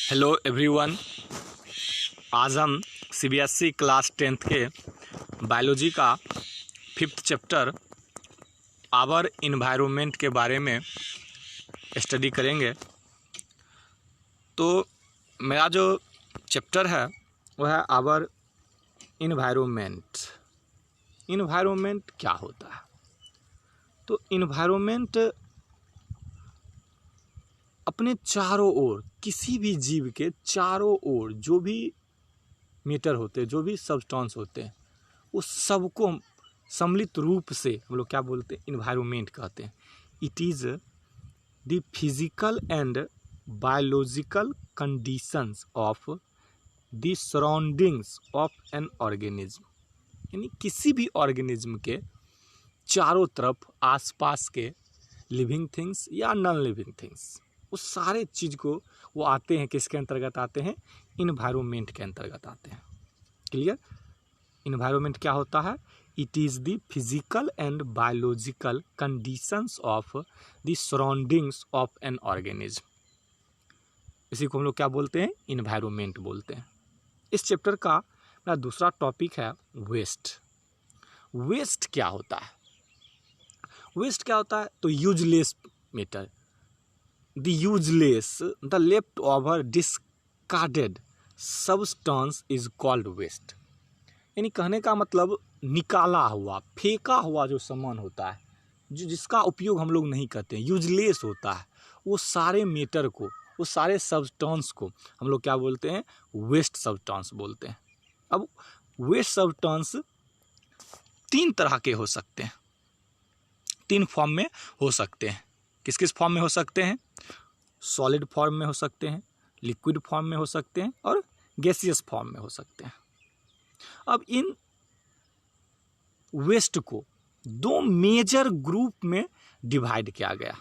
Hello everyone. आज हम CBSE class 10th के बायोलॉजी का 5th चैप्टर आवर इन्वायरमेंट के बारे में स्टडी करेंगे। तो मेरा जो चैप्टर है वह है आवर इन्वायरमेंट। इन्वायरमेंट क्या होता है? तो इन्वायरमेंट अपने चारों ओर, किसी भी जीव के चारों ओर जो भी मैटर होते हैं, जो भी सब्सटेंस होते हैं, उस सबको सम्मिलित रूप से हम लोग क्या बोलते हैं? इन्वायरमेंट कहते हैं। It is the physical and biological conditions of the surroundings of an organism. यानी किसी भी ऑर्गेनिज्म के चारों तरफ आसपास के लिविंग थिंग्स या नॉन लिविंग थिंग्स, उस सारे चीज़ को वो आते हैं, किसके अंतर्गत आते हैं? इन्वायरमेंट के अंतर्गत आते हैं। क्लियर? इन्वायरमेंट क्या होता है? It is the physical and biological conditions of the surroundings of an organism. इसी को हम लोग क्या बोलते हैं? इन्वायरमेंट बोलते हैं। इस चैप्टर का मेरा दूसरा टॉपिक है वेस्ट। वेस्ट क्या होता है? वेस्ट क्या होता है? तो useless matter, the useless, the leftover discarded substance is called waste। यानी कहने का मतलब निकाला हुआ, फेंका हुआ जो सामान होता है, जो जिसका उपयोग हम लोग नहीं करते हैं, यूजलेस होता है, वो सारे मैटर को, वो सारे सब्सटेंस को हम लोग क्या बोलते हैं? वेस्ट सब्सटेंस बोलते हैं। अब वेस्ट सब्सटेंस तीन तरह के हो सकते हैं, तीन फॉर्म में हो सकते हैं। किस किस फॉर्म में हो सकते हैं? सॉलिड फॉर्म में हो सकते हैं, लिक्विड फॉर्म में हो सकते हैं और गैसियस फॉर्म में हो सकते हैं। अब इन वेस्ट को दो मेजर ग्रुप में डिवाइड किया गया।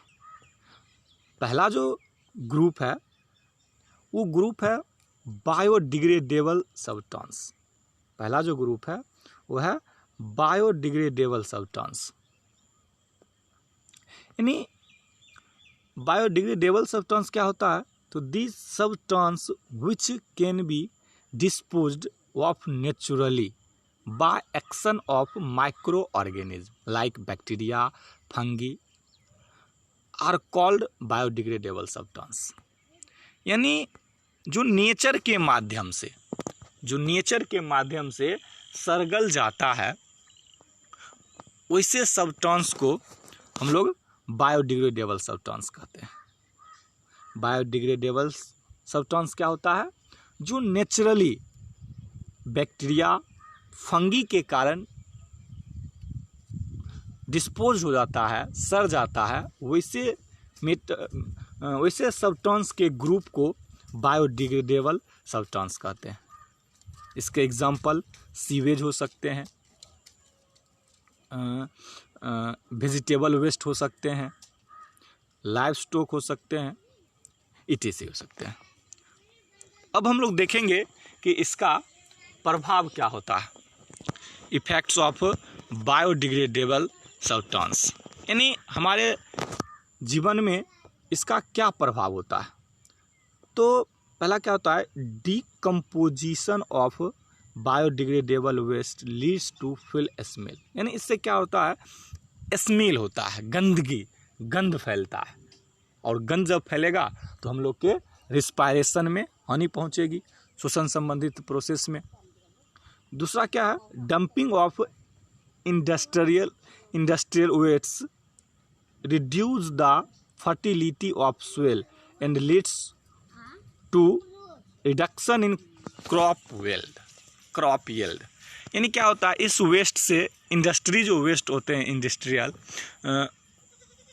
पहला जो ग्रुप है वो ग्रुप है बायोडिग्रेडेबल सब्सटेंस। पहला जो ग्रुप है वो है बायोडिग्रेडेबल सब्सटेंस। यानी बायोडिग्रेडेबल सब्सटेंस क्या होता है? तो this substance which can be disposed of naturally by action of micro organism like bacteria, fungi are called biodegradable substance. यानी जो नेचर के माध्यम से, जो नेचर के माध्यम से सरगल जाता है, वैसे सब्सटेंस को हम लोग बायोडिग्रेडेबल सब्सटेंस कहते हैं। बायोडिग्रेडेबल सब्सटेंस क्या होता है? जो नेचुरली बैक्टीरिया, फंगी के कारण डिस्पोज हो जाता है, सड़ जाता है, वैसे सब्सटेंस के ग्रुप को बायोडिग्रेडेबल सब्सटेंस कहते हैं। इसके एग्जांपल सीवेज हो सकते हैं, वेजिटेबल वेस्ट हो सकते हैं, लाइव स्टॉक हो सकते हैं, इत्यादि हो सकते हैं। अब हम लोग देखेंगे कि इसका प्रभाव क्या होता है। इफेक्ट्स ऑफ बायोडिग्रेडेबल सब्सटेंस, यानी हमारे जीवन में इसका क्या प्रभाव होता है। तो पहला क्या होता है? Decomposition of biodegradable waste leads to foul smell. यानी इससे क्या होता है? स्मेल होता है, गंदगी, गंध फैलता है, और गंध जब फैलेगा तो हम लोग के रिस्पायरेशन में हानि पहुंचेगी, श्वसन संबंधित प्रोसेस में। दूसरा क्या है? Dumping of industrial wastes reduce the fertility of soil and leads to reduction in crop yield. यानी क्या होता है? इस वेस्ट से, इंडस्ट्री जो वेस्ट होते हैं, इंडस्ट्रियल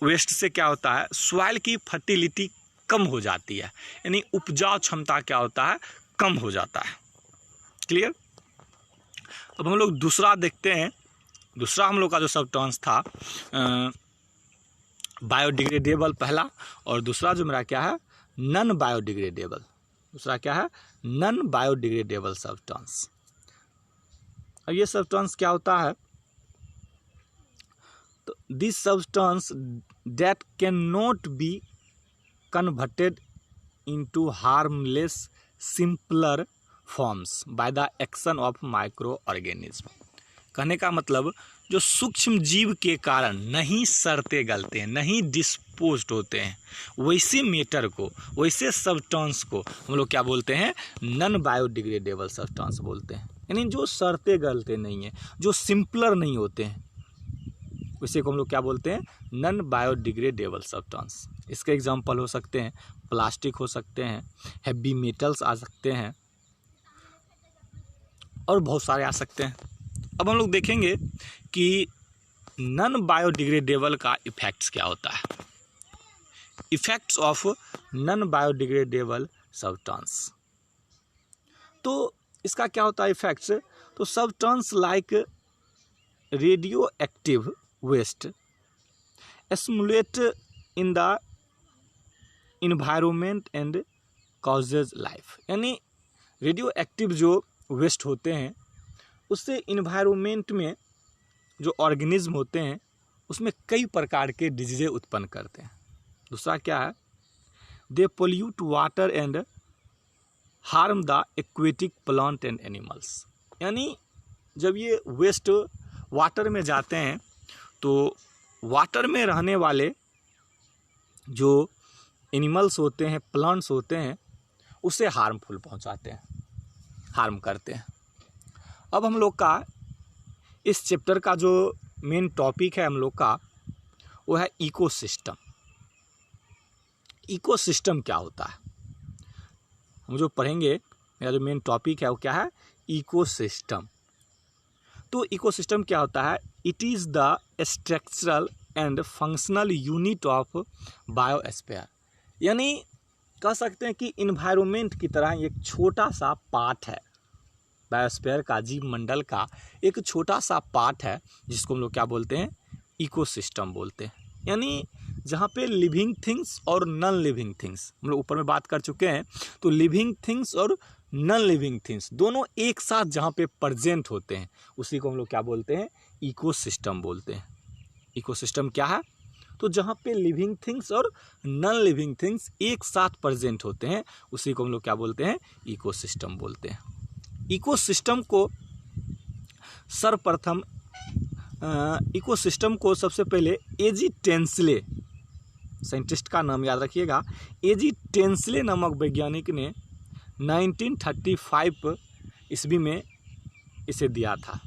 वेस्ट से क्या होता है? सॉइल की फर्टिलिटी कम हो जाती है, यानी उपजाऊ क्षमता क्या होता है? कम हो जाता है। क्लियर? अब हम लोग दूसरा देखते हैं। दूसरा हम लोग का जो सब्सटेंस था बायोडिग्रेडेबल पहला, और दूसरा जो मेरा क्या है? Non biodegradable. दूसरा क्या है? Non biodegradable substance. अब ये सब्सटेंस क्या होता है? तो this substance that can not be converted into harmless simpler forms by the action of microorganism। कहने का मतलब जो सूक्ष्म जीव के कारण नहीं सड़ते गलते हैं, नहीं डिस्पोज्ड होते हैं, वैसे मैटर को, वैसे सब्सटेंस को हम लोग क्या बोलते हैं, नॉन बायोडिग्रेडेबल सब्सटेंस बोलते हैं। यानी जो सड़ते गलते नहीं हैं, जो सिंपलर नहीं होते हैं, उसे को हम लोग क्या बोलते हैं, नॉन बायोडिग्रेडेबल सब्सटेंस। इसके एग्जांपल हो सकते हैं प्लास्टिक, हो सकते हैं हैवी मेटल्स आ सकते हैं, और बहुत सारे आ सकते हैं। अब हम लोग देखेंगे कि नॉन बायोडिग्रेडेबल का इफेक्ट्स क्या होता है। Effects of non biodegradable substance, तो इसका क्या होता है इफेक्ट्स। तो substance like radioactive waste accumulate in the environment and causes life. यानी रेडियो एक्टिव जो वेस्ट होते हैं उससे इन्वायरमेंट में जो ऑर्गेनिज्म होते हैं उसमें कई प्रकार के डिजीज़े उत्पन्न करते हैं। दूसरा क्या है, they pollute water and harm the aquatic plant and animals. यानी जब ये वेस्ट वाटर में जाते हैं तो वाटर में रहने वाले जो एनिमल्स होते हैं, प्लांट्स होते हैं, उसे हार्मफुल पहुंचाते हैं, हार्म करते हैं। अब हम लोग का इस चैप्टर का जो मेन टॉपिक है हम लोग का वो है इकोसिस्टम। इकोसिस्टम क्या होता है हम जो पढ़ेंगे, मेरा जो मेन टॉपिक है वो क्या है, इकोसिस्टम। तो इकोसिस्टम क्या होता है, it is the structural and functional unit of biosphere. यानी कह सकते हैं कि इन्वायरमेंट की तरह एक छोटा सा पार्ट है, बायोस्फीयर का, जीव मंडल का एक छोटा सा पार्ट है जिसको हम लोग क्या बोलते हैं, इकोसिस्टम बोलते हैं। यानी जहाँ पे लिविंग थिंग्स और नॉन लिविंग थिंग्स, हम लोग ऊपर में बात कर चुके हैं, तो लिविंग थिंग्स और नॉन लिविंग थिंग्स दोनों एक साथ जहाँ पे प्रेजेंट होते हैं उसी को हम लोग क्या बोलते हैं, इकोसिस्टम बोलते हैं। इकोसिस्टम क्या है, तो जहाँ पे लिविंग थिंग्स और नॉन लिविंग थिंग्स एक साथ प्रेजेंट होते हैं उसी को हम लोग क्या बोलते हैं, इकोसिस्टम बोलते हैं। इकोसिस्टम को सर्वप्रथम इकोसिस्टम को सबसे पहले एजी टेंसले, साइंटिस्ट का नाम याद रखिएगा, एजी टेंसले नामक वैज्ञानिक ने 1935 ईस्वी में इसे दिया था।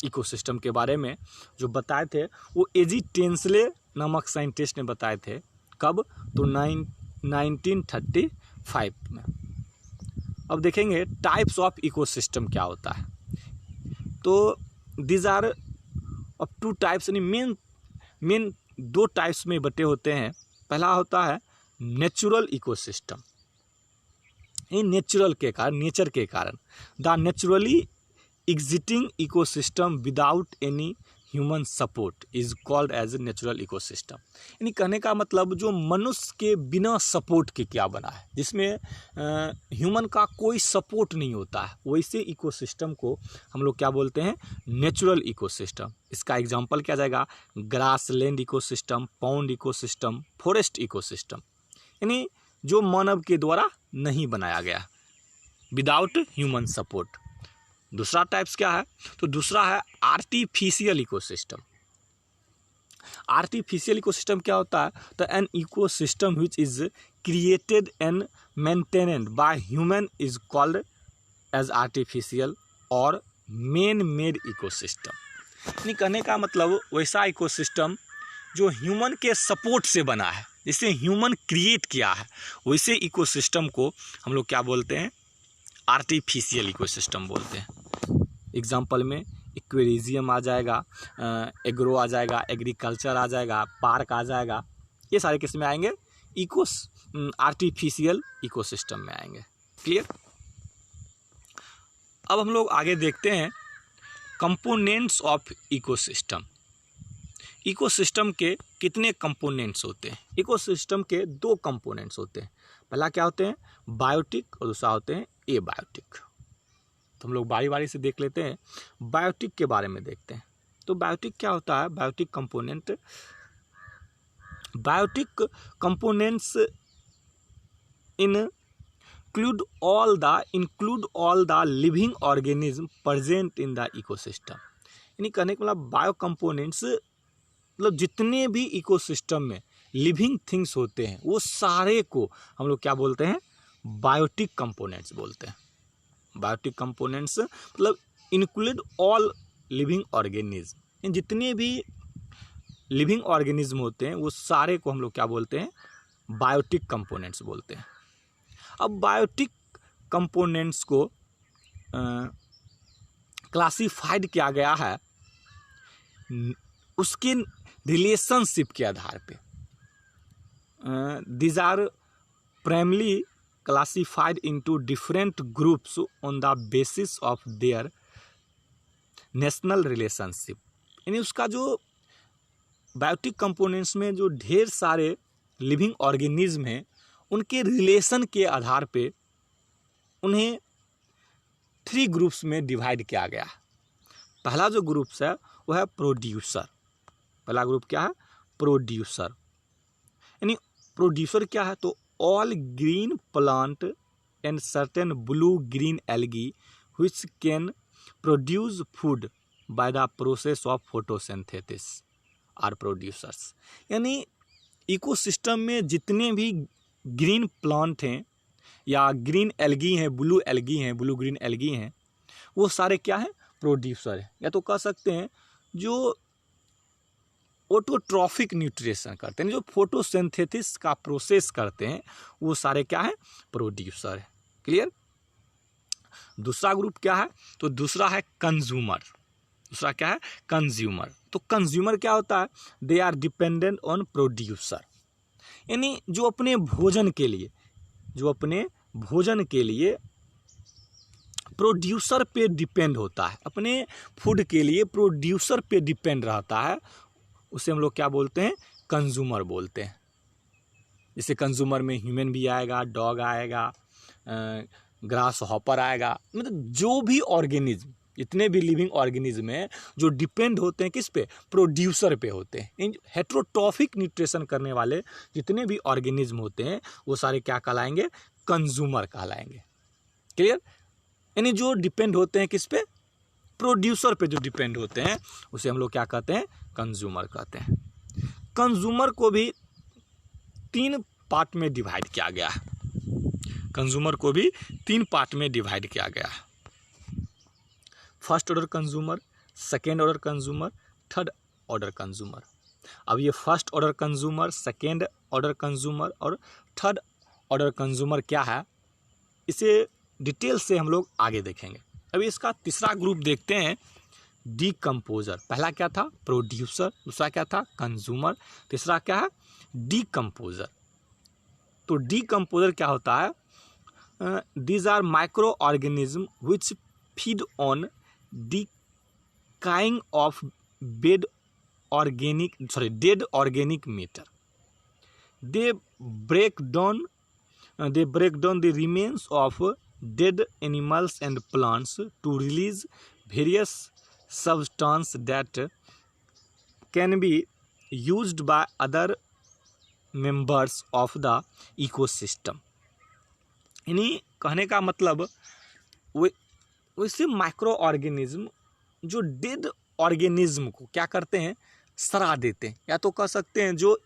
इकोसिस्टम के बारे में जो बताए थे वो एजी टेंसले नामक साइंटिस्ट ने बताए थे। कब, तो 1935 में। अब देखेंगे टाइप्स ऑफ इकोसिस्टम क्या होता है। तो these are of two types, यानी मेन दो टाइप्स में बटे होते हैं। पहला होता है नेचुरल इकोसिस्टम, ये नेचुरल के कारण, नेचर के कारण, the naturally existing ecosystem without any human support is called as natural ecosystem. यानी कहने का मतलब जो मनुष्य के बिना सपोर्ट के क्या बना है, जिसमें ह्यूमन का कोई सपोर्ट नहीं होता है, वैसे इकोसिस्टम को हम लोग क्या बोलते हैं, नेचुरल इकोसिस्टम। इसका एग्जांपल क्या जाएगा, grassland ecosystem, pond ecosystem, forest ecosystem. यानी जो मानव के द्वारा नहीं बनाया गया, विदाउट ह्यूमन सपोर्ट। दूसरा टाइप्स क्या है, तो दूसरा है आर्टिफिशियल इकोसिस्टम। आर्टिफिशियल इकोसिस्टम क्या होता है, तो an ecosystem which is created and maintained by human is called as artificial और मैन मेड इकोसिस्टम। यानी कहने का मतलब वैसा इकोसिस्टम जो ह्यूमन के सपोर्ट से बना है, जिसे ह्यूमन क्रिएट किया है, वैसे इकोसिस्टम को हम लोग क्या बोलते हैं, आर्टिफिशियल इकोसिस्टम बोलते हैं। एग्जाम्पल में एक्वेरियम आ जाएगा, एग्रो आ जाएगा, एग्रीकल्चर आ जाएगा, पार्क आ जाएगा, ये सारे किस में आएंगे, आर्टिफिशियल इकोसिस्टम में आएंगे। क्लियर। अब हम लोग आगे देखते हैं कंपोनेंट्स ऑफ इकोसिस्टम। इकोसिस्टम के कितने कंपोनेंट्स होते हैं, इकोसिस्टम के दो कंपोनेंट्स होते हैं। पहला क्या होते हैं, बायोटिक, और दूसरा होते हैं एबायोटिक। तो हम लोग बारी बारी से देख लेते हैं, बायोटिक के बारे में देखते हैं। तो बायोटिक क्या होता है, biotic component, biotic components include all the living organism present in the ecosystem। यानी कहने का मतलब बायो कंपोनेंट्स मतलब जितने भी इकोसिस्टम में लिविंग थिंग्स होते हैं वो सारे को हम लोग क्या बोलते हैं, बायोटिक कंपोनेंट्स बोलते हैं। बायोटिक कंपोनेंट्स मतलब इंक्लूड ऑल लिविंग ऑर्गेनिज्म, जितने भी लिविंग ऑर्गेनिज्म होते हैं वो सारे को हम लोग क्या बोलते हैं, बायोटिक कंपोनेंट्स बोलते हैं। अब बायोटिक कंपोनेंट्स को क्लासिफाइड किया गया है उसके रिलेशनशिप के आधार पे। These are primarily classified into different groups on the basis of their national relationship. यानी उसका जो बायोटिक कंपोनेंट्स में जो ढेर सारे लिविंग ऑर्गेनिज्म हैं उनके रिलेशन के आधार पे उन्हें 3 ग्रुप्स में डिवाइड किया गया। पहला जो ग्रुप्स है वो है प्रोड्यूसर। पहला ग्रुप क्या है, प्रोड्यूसर। यानी प्रोड्यूसर क्या है, तो all green plant and certain blue green algae which can produce food by the process of photosynthesis are producers. यानी इकोसिस्टम में जितने भी ग्रीन प्लांट हैं या ग्रीन एल्गी हैं, ब्लू एल्गी हैं, ब्लू ग्रीन एल्गी हैं, वो सारे क्या हैं, प्रोड्यूसर है। या तो कह सकते हैं जो ऑटोट्रॉफिक न्यूट्रिशन करते हैं, जो फोटोसिंथेसिस का प्रोसेस करते हैं, वो सारे क्या है, प्रोड्यूसर है। क्लियर। दूसरा ग्रुप क्या है, तो दूसरा है कंज्यूमर। दूसरा क्या है, कंज्यूमर। तो कंज्यूमर क्या होता है, they are dependent on producer. यानी जो अपने भोजन के लिए प्रोड्यूसर पे डिपेंड होता है, अपने फूड के लिए प्रोड्यूसर पे डिपेंड रहता है, उसे हम लोग क्या बोलते हैं, कंज्यूमर बोलते हैं। जैसे कंज्यूमर में ह्यूमन भी आएगा, डॉग आएगा, ग्रास हॉपर आएगा, मतलब जो भी ऑर्गेनिज्म, जितने भी लिविंग ऑर्गेनिज्म हैं जो डिपेंड होते हैं किस पे, प्रोड्यूसर पे होते हैं। इन हेट्रोट्रॉफिक न्यूट्रिशन करने वाले जितने भी ऑर्गेनिज्म होते हैं वो सारे क्या कहलाएंगे, कंज्यूमर कहलाएंगे। क्लियर। यानी जो डिपेंड होते हैं किस पे, प्रोड्यूसर पे जो डिपेंड होते हैं उसे हम लोग क्या कहते हैं, कंज्यूमर कहते हैं। कंज्यूमर को भी 3 पार्ट में डिवाइड किया गया है। कंज्यूमर को भी 3 पार्ट में डिवाइड किया गया है। First order consumer, second order consumer, third order consumer. अब ये first order consumer, second order consumer और थर्ड ऑर्डर कंज्यूमर क्या है, इसे डिटेल से हम लोग आगे देखेंगे। अभी इसका तीसरा ग्रुप देखते हैं, डीकम्पोजर। पहला क्या था, प्रोड्यूसर, दूसरा क्या था, कंज्यूमर, तीसरा क्या है, डीकम्पोजर। तो डीकम्पोजर क्या होता है, these are micro organism which feed on decaying of dead organic matter. They break down the remains of dead animals and plants to release various substances that can be used by other members of the ecosystem। यानी कहने का मतलब वैसे micro organism जो dead organism को क्या करते हैं, सड़ा देते हैं, या तो कह सकते हैं जो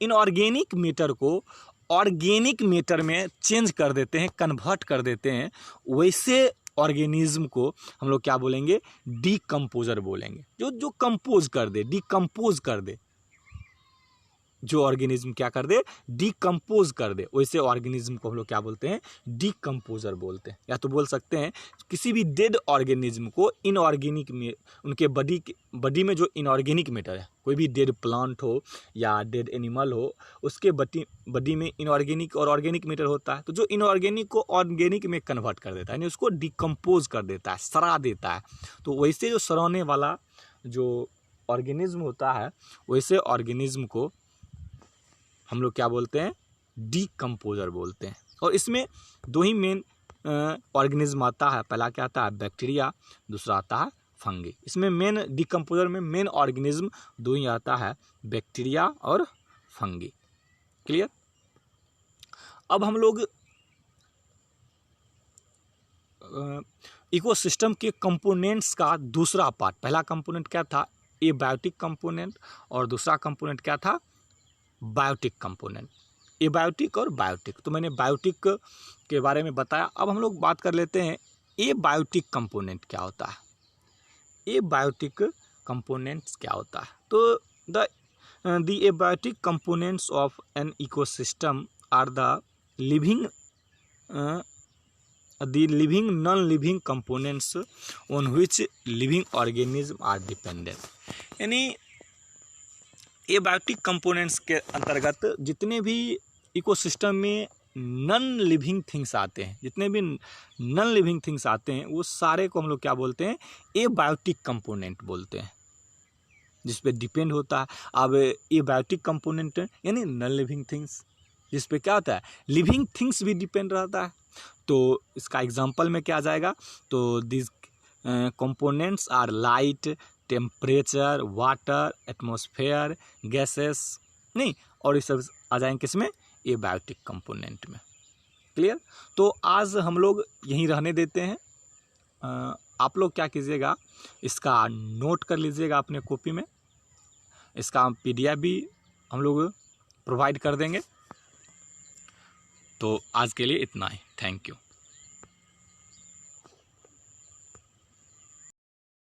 इनऑर्गेनिक मैटर को ऑर्गेनिक मैटर में चेंज कर देते हैं, कन्वर्ट कर देते हैं, वैसे ऑर्गेनिज्म को हम लोग क्या बोलेंगे, डीकम्पोजर बोलेंगे। जो कंपोज कर दे, डीकम्पोज कर दे, जो ऑर्गेनिज्म क्या कर दे, डीकम्पोज कर दे, वैसे ऑर्गेनिज्म को हम लोग क्या बोलते हैं, डीकम्पोजर बोलते हैं। या तो बोल सकते हैं किसी भी डेड ऑर्गेनिज्म को इनऑर्गेनिक में, उनके बॉडी में जो इनऑर्गेनिक मैटर है, कोई भी डेड प्लांट हो या डेड एनिमल हो, उसके बॉडी में इनऑर्गेनिक और ऑर्गेनिक मैटर होता है। तो जो इनऑर्गेनिक को ऑर्गेनिक में कन्वर्ट कर देता है, यानी उसको डीकम्पोज कर देता है, सड़ा देता है। तो वैसे जो सड़ाने वाला जो ऑर्गेनिज्म होता है, वैसे ऑर्गेनिज्म को हम लोग क्या बोलते हैं, डीकम्पोजर बोलते हैं। और इसमें 2 ही मेन ऑर्गेनिज्म आता है। पहला क्या आता है, बैक्टीरिया, दूसरा आता है फंगी। इसमें मेन डीकम्पोजर में मेन ऑर्गेनिज्म 2 ही आता है, बैक्टीरिया और फंगी। क्लियर। अब हम लोग इकोसिस्टम के कंपोनेंट्स का दूसरा पार्ट, पहला कंपोनेंट क्या था, एबायोटिक कंपोनेंट, और दूसरा कंपोनेंट क्या था, बायोटिक कंपोनेंट। एबायोटिक और बायोटिक, तो मैंने बायोटिक के बारे में बताया। अब हम लोग बात कर लेते हैं एबायोटिक कंपोनेंट क्या होता है। एबायोटिक कंपोनेंट्स क्या होता है, तो the abiotic components of an ecosystem are the living non living components on which living organism are dependent. यानी एबायोटिक कंपोनेंट्स के अंतर्गत जितने भी इकोसिस्टम में नॉन लिविंग थिंग्स आते हैं, जितने भी नॉन लिविंग थिंग्स आते हैं, वो सारे को हम लोग क्या बोलते हैं, एबायोटिक कंपोनेंट बोलते हैं, जिस पे डिपेंड होता है। अब एबायोटिक कंपोनेंट यानी नॉन लिविंग थिंग्स, जिस पे क्या होता है, लिविंग थिंग्स भी डिपेंड रहता है। तो इसका एग्जांपल में क्या आ जाएगा, तो this components are light, temperature, water, atmosphere, gases, नहीं, और ये सब आ जाएंगे किसमें, एबायोटिक कंपोनेंट में। क्लियर। तो आज हम लोग यहीं रहने देते हैं। आप लोग क्या कीजिएगा, इसका नोट कर लीजिएगा अपने कॉपी में, इसका PDF भी हम लोग प्रोवाइड कर देंगे। तो आज के लिए इतना ही, थैंक यू।